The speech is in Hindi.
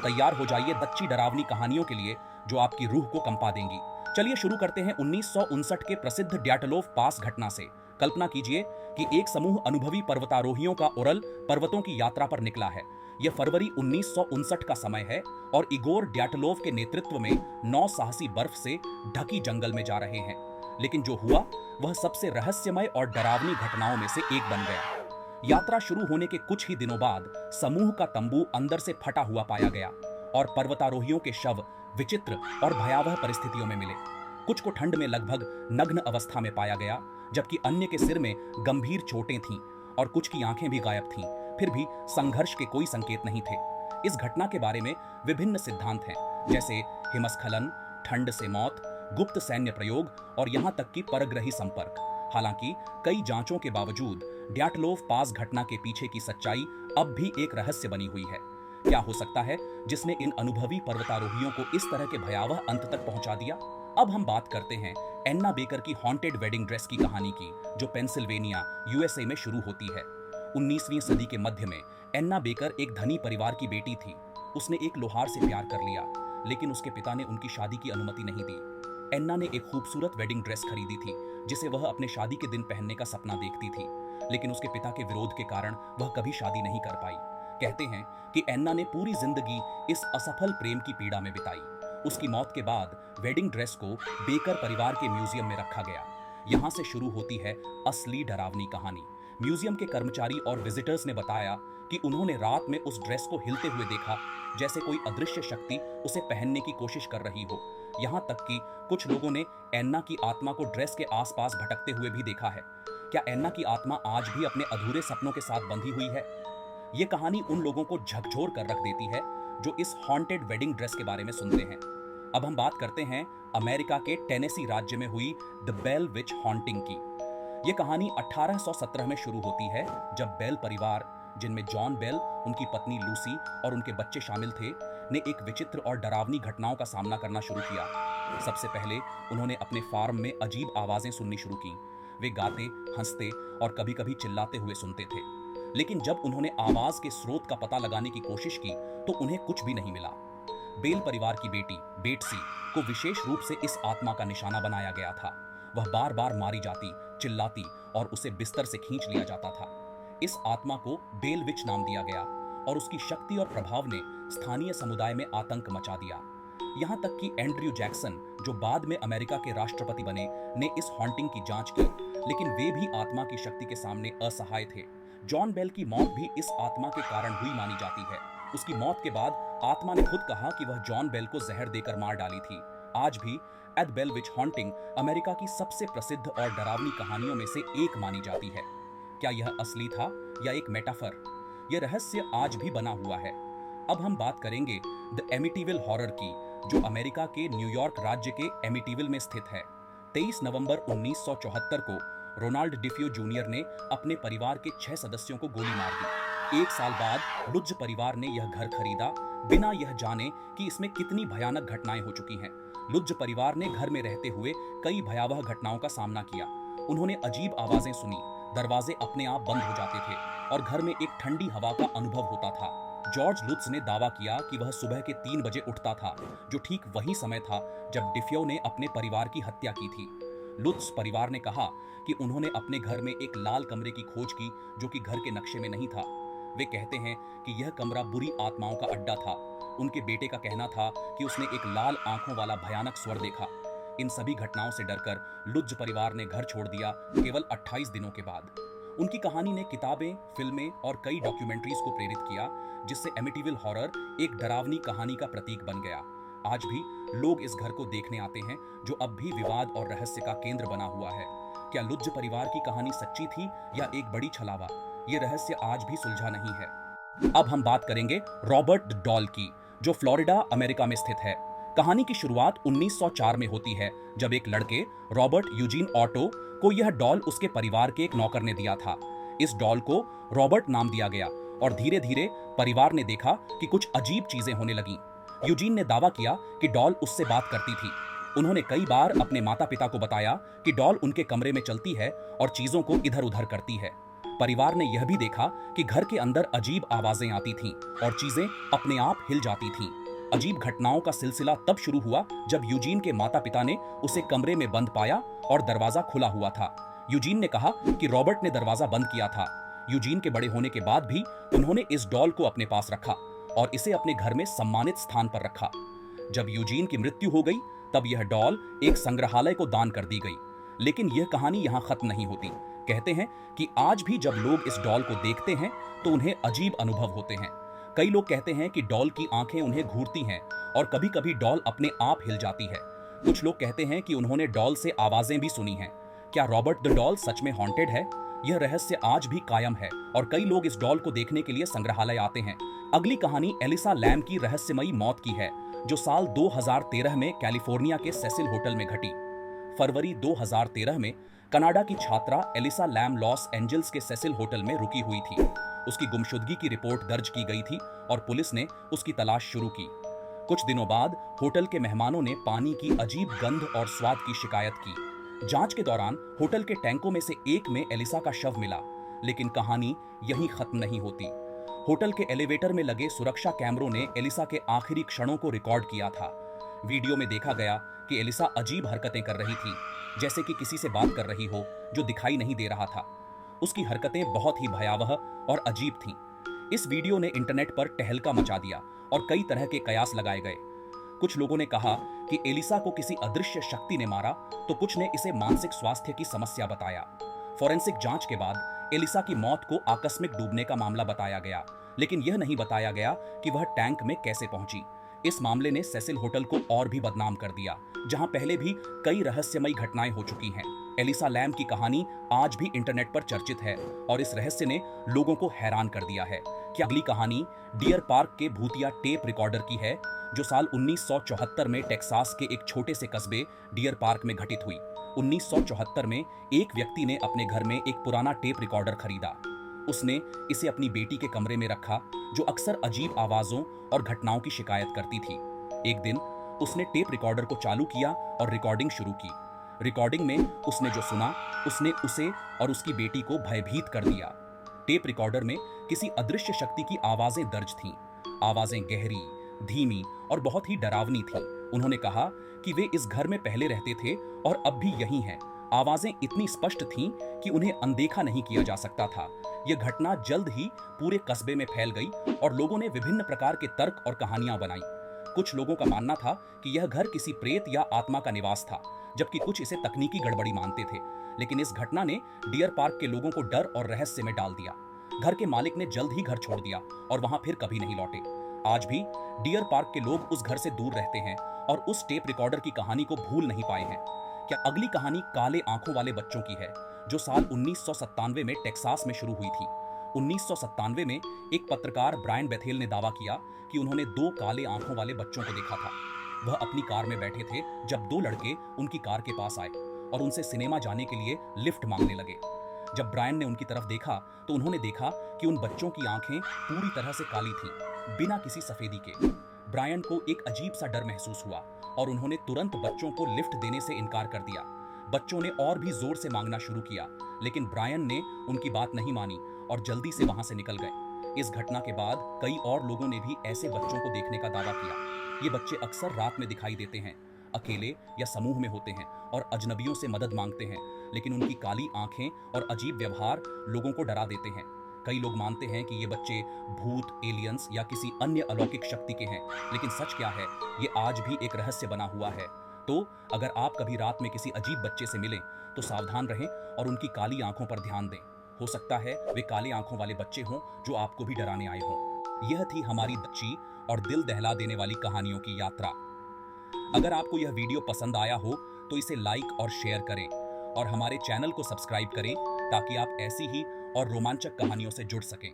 तैयार हो जाइए सच्ची डरावनी कहानियों के लिए जो आपकी रूह को कंपा देंगी। चलिए शुरू करते हैं 1959 के प्रसिद्ध ड्याटलोव पास घटना से। कल्पना कीजिए कि एक समूह अनुभवी पर्वतारोहियों का ओरल पर्वतों की यात्रा पर निकला है। यह फरवरी 1959 का समय है और इगोर ड्याटलोव के नेतृत्व में 9 साहसी बर्फ से ढकी जंगल में जा रहे हैं। लेकिन जो हुआ वह सबसे रहस्यमय और डरावनी घटनाओं में से एक बन गया। यात्रा शुरू होने के कुछ ही दिनों बाद समूह का तंबू अंदर से फटा हुआ पाया गया और पर्वतारोहियों के शव विचित्र और भयावह परिस्थितियों में मिले। कुछ को ठंड में लगभग नग्न अवस्था में पाया गया, जबकि अन्य के सिर में गंभीर चोटें थीं और कुछ की आंखें भी गायब थीं। फिर भी संघर्ष के कोई संकेत नहीं थे। इस घटना के बारे में विभिन्न सिद्धांत हैं, जैसे हिमस्खलन, ठंड से मौत, गुप्त सैन्य प्रयोग और यहाँ तक कि परग्रही संपर्क। हालांकि कई जांचों के बावजूद ड्याटलोव पास घटना के पीछे की सच्चाई अब भी एक रहस्य बनी हुई है। क्या हो सकता है जिसने इन अनुभवी पर्वतारोहियों को इस तरह के भयावह अंत तक पहुंचा दिया? अब हम बात करते हैं एन्ना बेकर की हॉन्टेड वेडिंग ड्रेस की कहानी की, जो पेंसिल्वेनिया, यूएसए में शुरू होती है। 19वीं सदी के मध्य में एन्ना बेकर एक धनी परिवार की बेटी थी। उसने एक लोहार से प्यार कर लिया, लेकिन उसके पिता ने उनकी शादी की अनुमति नहीं दी। एन्ना ने एक खूबसूरत वेडिंग ड्रेस खरीदी थी जिसे वह अपने शादी के दिन पहनने का सपना देखती थी, लेकिन उसके पिता के विरोध के कारण वह कभी शादी नहीं कर पाई। कहते हैं कि एन्ना ने पूरी जिंदगी इस असफल प्रेम की पीड़ा में बिताई। उसकी मौत के बाद वेडिंग ड्रेस को बेकर परिवार के म्यूजियम में रखा गया। यहाँ से शुरू होती है असली डरावनी कहानी। म्यूजियम के कर्मचारी और विजिटर्स ने बताया कि उन्होंने रात में उस ड्रेस को हिलते हुए देखा, जैसे कोई अदृश्य शक्ति उसे पहनने की कोशिश कर रही हो। यहाँ तक कि कुछ लोगों ने एन्ना की आत्मा को ड्रेस के आसपास भटकते हुए भी देखा है। क्या एन्ना की आत्मा आज भी अपने अधूरे सपनों के साथ बंधी हुई है? ये कहानी उन लोगों को झकझोर कर रख देती है जो इस हॉन्टेड वेडिंग ड्रेस के बारे में सुनते हैं। अब हम बात करते हैं अमेरिका के टेनेसी राज्य में हुई द बेल विच हॉन्टिंग की। ये कहानी 1817 में शुरू होती है, जब बेल परिवार, जिनमें जॉन बेल, उनकी पत्नी लूसी और उनके बच्चे शामिल थे, ने एक विचित्र और डरावनी घटनाओं का सामना करना शुरू किया। सबसे पहले उन्होंने अपने फार्म में अजीब आवाजें सुननी शुरू की। वे गाते, हंसते और कभी-कभी चिल्लाते हुए सुनते थे। लेकिन जब उन्होंने आवाज के स्रोत का पता लगाने की कोशिश की तो उन्हें कुछ भी नहीं मिला। बेल परिवार की बेटी बेटसी को विशेष रूप से इस आत्मा का निशाना बनाया गया था। वह बार बार मारी जाती, चिल्लाती और उसे बिस्तर से खींच लिया जाता था। इस आत्मा को बेल विच नाम दिया गया और उसकी शक्ति और प्रभाव ने स्थानीय समुदाय में आतंक मचा दिया। यहाँ तक कि एंड्रयू जैक्सन, जो बाद में अमेरिका के राष्ट्रपति बने, ने इस हॉन्टिंग की जांच की, लेकिन वे भी आत्मा की शक्ति के सामने असहाय थे। जॉन बेल की मौत भी इस आत्मा के कारण हुई मानी जाती है। उसकी मौत के बाद आत्मा ने खुद कहा कि वह जॉन बेल को जहर देकर मार डाली थी। आज भी एड बेल विच हॉन्टिंग अमेरिका की सबसे प्रसिद्ध और डरावनी कहानियों में से एक मानी जाती है। क्या यह असली था या एक मेटाफर? यह रहस्य आज भी बना हुआ है। अब हम बात करेंगे द एमिटीविल हॉरर की, जो अमेरिका के न्यूयॉर्क राज्य के एमिटीविल में स्थित है। 23 नवंबर 1974 को रोनाल्ड डिफ्यू जूनियर ने अपने परिवार के 6 सदस्यों को गोली मार दी। 1 साल बाद लुड्ज परिवार ने यह घर खरीदा, बिना यह जाने कि इसमें कितनी भयानक घटनाएं हो चुकी हैं। लुड्ज परिवार ने घर में रहते हुए कई भयावह घटनाओं का सामना किया। उन्होंने अजीब आवाजें सुनी, दरवाजे अपने आप बंद हो जाते थे और घर में एक ठंडी हवा का अनुभव होता था। जॉर्ज लुत्ज ने दावा किया कि वह सुबह के 3 बजे उठता था, जो ठीक वही समय था जब डिफ्यो ने अपने परिवार की हत्या की थी। लुत्ज परिवार ने कहा कि उन्होंने अपने घर में एक लाल कमरे की खोज की, जो कि घर के नक्शे में नहीं था। वे कहते हैं कि यह कमरा बुरी आत्माओं का अड्डा था। उनके बेटे का कहना था कि उसने एक लाल आंखों वाला भयानक स्वर देखा। इन सभी घटनाओं से डरकर लुत्ज परिवार ने घर छोड़ दिया, केवल 28 दिनों के बाद। उनकी कहानी ने किताबें, फिल्में और कई डॉक्यूमेंट्रीज को प्रेरित किया, जिससे एमिटीविल हॉरर एक डरावनी कहानी का प्रतीक बन गया। आज भी लोग इस घर को देखने आते हैं, जो अब भी विवाद और रहस्य का केंद्र बना हुआ है। क्या लुत्ज परिवार की कहानी सच्ची थी या एक बड़ी छलावा? ये रहस्य आज भी सुलझा नहीं है। अब हम बात करेंगे रॉबर्ट द डॉल की, जो फ्लोरिडा, अमेरिका में स्थित है। कहानी की शुरुआत 1904 में होती है, जब एक लड़के रॉबर्ट यूजीन ऑटो को यह डॉल उसके परिवार के एक नौकर ने दिया था। इस डॉल को रॉबर्ट नाम दिया गया और धीरे धीरे परिवार ने देखा कि कुछ अजीब चीजें होने लगीं। यूजीन ने दावा किया कि डॉल उससे बात करती थी। उन्होंने कई बार अपने माता पिता को बताया कि डॉल उनके कमरे में चलती है और चीजों को इधर उधर करती है। परिवार ने यह भी देखा कि घर के अंदर अजीब आवाजें आती थीं और चीजें अपने आप हिल जाती थीं। अजीब घटनाओं का सिलसिला तब शुरू हुआ जब यूजीन के माता पिता ने उसे कमरे में बंद पाया और दरवाजा खुला हुआ था। यूजीन ने कहा कि रॉबर्ट ने दरवाजा बंद किया था। यूजीन के बड़े होने के बाद भी उन्होंने इस डॉल को अपने पास रखा और इसे अपने घर में सम्मानित स्थान पर रखा। जब यूजीन की मृत्यु हो गई तब यह डॉल एक संग्रहालय को दान कर दी गई। लेकिन यह कहानी यहाँ खत्म नहीं होती। कहते हैं कि आज भी जब लोग इस डॉल को देखते हैं तो उन्हें अजीब अनुभव होते हैं। कई लोग कहते हैं कि डॉल की आंखें उन्हें घूरती हैं और कभी-कभी डॉल अपने आप हिल जाती है। कुछ लोग कहते हैं कि उन्होंने डॉल से आवाजें भी सुनी हैं। क्या रॉबर्ट द डॉल सच में हॉन्टेड है? यह रहस्य आज भी कायम है और कई लोग इस डॉल को देखने के लिए संग्रहालय आते हैं। अगली कहानी एलिसा लैम की रहस्यमयी मौत की है, जो साल 2013 में कैलिफोर्निया के सेसिल होटल में घटी। फरवरी 2013 में कनाडा की छात्रा एलिसा लैम लॉस एंजल्स के सेसिल होटल में रुकी हुई थी। उसकी गुमशुदगी की रिपोर्ट दर्ज की गई थी और पुलिस ने उसकी तलाश शुरू की। कुछ दिनों बाद होटल के मेहमानों ने पानी की अजीब गंध और स्वाद की शिकायत की। जांच के दौरान होटल के टैंकों में से एक में एलिसा का शव मिला, लेकिन कहानी यहीं खत्म नहीं होती। होटल के एलिवेटर में लगे सुरक्षा कैमरों ने एलिसा के आखिरी क्षणों को रिकॉर्ड किया था। वीडियो में देखा गया कि एलिसा अजीब हरकतें कर रही थी, जैसे कि किसी से बात कर रही हो जो दिखाई नहीं दे रहा था। उसकी हरकतें बहुत ही भयावह और अजीब थीं। इस वीडियो ने इंटरनेट पर टहलका मचा दिया और कई तरह के कयास लगाए गए। कुछ लोगों ने कहा कि एलिसा को किसी अदृश्य शक्ति ने मारा, तो कुछ ने इसे मानसिक स्वास्थ्य की समस्या बताया। फोरेंसिक जांच के बाद एलिसा की मौत को आकस्मिक डूबने का मामला बताया गया, लेकिन यह नहीं बताया गया कि वह टैंक में कैसे पहुंची। इस मामले ने सेसिल होटल को और भी बदनाम कर दिया, जहां पहले भी कई रहस्यमयी घटनाएं हो चुकी हैं। एलिसा लैम की कहानी आज भी इंटरनेट पर चर्चित है और इस रहस्य ने लोगों को हैरान कर दिया है। क्या अगली कहानी डियर पार्क के भूतिया टेप रिकॉर्डर की है, जो साल 1974 में टेक्सास के एक छोटे से कस्बे डियर पार्क में घटित हुई। 1974 में एक व्यक्ति ने अपने घर में एक पुराना टेप रिकॉर्डर खरीदा। उसने इसे अपनी बेटी के कमरे में रखा, जो अक्सर अजीब आवाजों और घटनाओं की शिकायत करती थी। एक दिन उसने टेप रिकॉर्डर को चालू किया और रिकॉर्डिंग शुरू की। रिकॉर्डिंग में उसने जो सुना, उसने उसे और उसकी बेटी को भयभीत कर दिया। टेप रिकॉर्डर में किसी अदृश्य शक्ति की आवाजें दर्ज थीं। आवाजें गहरी, धीमी और बहुत ही डरावनी थीं। उन्होंने कहा कि वे इस घर में पहले रहते थे और अब भी यहीं हैं। आवाजें इतनी स्पष्ट थीं कि उन्हें अनदेखा नहीं किया जा सकता था। यह घटना जल्द ही पूरे कस्बे में फैल गई और लोगों ने विभिन्न प्रकार के तर्क और कहानियां बनाई। कुछ लोगों का मानना था कि यह घर किसी प्रेत या आत्मा का निवास था, जबकि कुछ इसे तकनीकी गड़बड़ी मानते थे। लेकिन इस घटना ने डियर पार्क के लोगों को डर और रहस्य में डाल दिया। घर के मालिक ने जल्द ही घर छोड़ दिया और वहां फिर कभी नहीं लौटे। आज भी डियर पार्क के लोग उस घर से दूर रहते हैं और उस टेप रिकॉर्डर की कहानी को भूल नहीं पाए हैं। क्या अगली कहानी काले आंखों वाले बच्चों की है, जो साल 1997 में टेक्सास में शुरू हुई थी। 1997 में एक पत्रकार ब्रायन बेथेल ने दावा किया कि उन्होंने 2 काले आंखों वाले बच्चों को देखा था। वह अपनी कार में बैठे थे जब 2 लड़के उनकी कार के पास आए और उनसे सिनेमा जाने के लिए लिफ्ट मांगने लगे। जब ब्रायन ने उनकी तरफ देखा तो उन्होंने देखा कि उन बच्चों की आंखें पूरी तरह से काली थीं, बिना किसी सफेदी के। ब्रायन को एक अजीब सा डर महसूस हुआ और उन्होंने तुरंत बच्चों को लिफ्ट देने से इनकार कर दिया। बच्चों ने और भी जोर से मांगना शुरू किया, लेकिन ब्रायन ने उनकी बात नहीं मानी और जल्दी से वहां से निकल गए। इस घटना के बाद कई और लोगों ने भी ऐसे बच्चों को देखने का दावा किया। ये बच्चे अक्सर रात में दिखाई देते हैं, अकेले या समूह में होते हैं और अजनबियों से मदद मांगते हैं, लेकिन उनकी काली आंखें और अजीब व्यवहार लोगों को डरा देते हैं। कई लोग मानते हैं कि ये बच्चे भूत, एलियंस या किसी अन्य अलौकिक शक्ति के हैं, लेकिन सच क्या है, ये आज भी एक रहस्य बना हुआ है। तो अगर आप कभी रात में किसी अजीब बच्चे से मिलें तो सावधान रहें और उनकी काली आंखों पर ध्यान दें। हो सकता है वे काले आंखों वाले बच्चे हों जो आपको भी डराने आए हों। यह थी हमारी सच्ची और दिल दहला देने वाली कहानियों की यात्रा। अगर आपको यह वीडियो पसंद आया हो तो इसे लाइक और शेयर करें और हमारे चैनल को सब्सक्राइब करें ताकि आप ऐसी ही और रोमांचक कहानियों से जुड़ सकें।